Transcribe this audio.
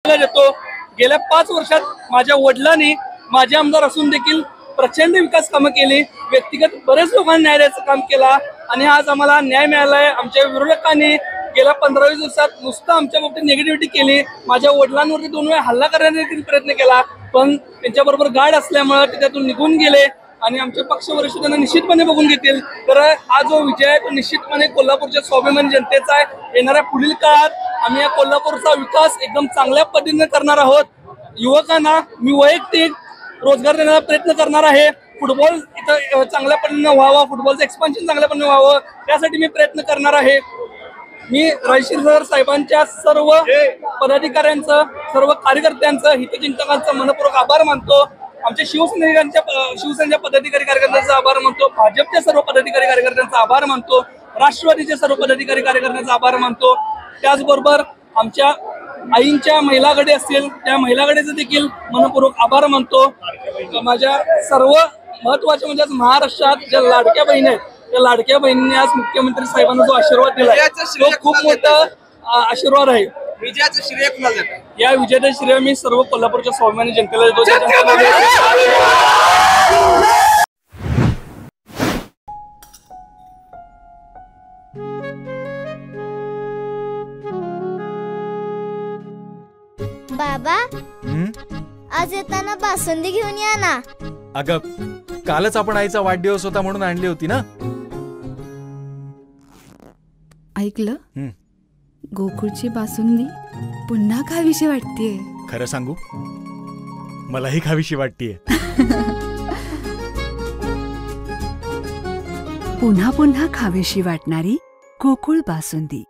जनतेला देतो। गेल्या 5 वर्षात माझ्या वडिलांनी माझे आमदार असून देखील प्रचंड विकास कामं केली, व्यक्तिगत बरेच लोकांना न्याय द्यायचं काम केला आणि आज आम्हाला न्याय मिळालाय। आमच्या विरोधकांनी गेल्या 15-20 दिवसात नुसतं आमच्या बाबतीत निगेटिव्हिटी केली, माझ्या वडिलांवरती 2 वेळा हल्ला करण्याचा प्रयत्न केला, पण त्यांच्याबरोबर गार्ड असल्यामुळे ते त्यातून निघून गेले आणि आमचे पक्ष वरिष्ठ त्यांना निश्चितपणे बघून घेतील। तर हा जो विजय आहे तो निश्चितपणे कोल्हापूरच्या स्वाभिमानी जनतेचा आहे। येणाऱ्या पुढील काळात आम्ही या कोल्हापूरचा विकास एकदम चांगल्या पद्धतीने करणार आहोत। युवकांना मी वैयक्तिक रोजगार देण्याचा प्रयत्न करणार आहे। फुटबॉल इथं चांगल्या पद्धतीने व्हावा, फुटबॉलचं एक्सपान्शन चांगल्या पद्धतीने व्हावं त्यासाठी मी प्रयत्न करणार आहे। मी रायशीर साहेबांच्या सर्व पदाधिकाऱ्यांचं, सर्व कार्यकर्त्यांचं, हितचिंतकांचं मनपूर्वक आभार मानतो। आमच्या शिवसेनेच्या पदाधिकारी कार्यकर्त्यांचा आभार मानतो, भाजपच्या सर्व पदाधिकारी कार्यकर्त्यांचा आभार मानतो, राष्ट्रवादीच्या सर्व पदाधिकारी कार्यकर्त्यांचा आभार मानतो। त्याचबरोबर आमच्या आईंच्या महिला आघाडी असतील त्या महिला आघाडीचे देखील मनपूर्वक आभार मानतो। माझ्या सर्व महत्वाच्या म्हणजे आज महाराष्ट्रात ज्या लाडक्या बहिणी आहेत त्या लाडक्या बहिणींनी आज मुख्यमंत्री साहेबांना जो आशीर्वाद दिलाय तो खूप मोठा आशीर्वाद आहे। विजयाचं श्रेय कुणाला देताय? या विजयाचं श्रेय मी सर्व कोल्हापूरच्या स्वाभिमानी जनतेला देतो। बाबा आज येताना बासुंदी घेऊन या ना। अगं कालच आपण आईचा वाढदिवस होता म्हणून आणली होती ना। ऐकलं, गोकुळची बासुंदी पुन्हा खावीशी वाटतेय। खरं सांगू, मलाही खावीशी वाटतेय। पुन्हा पुन्हा खावीशी वाटणारी गोकुळ बासुंदी।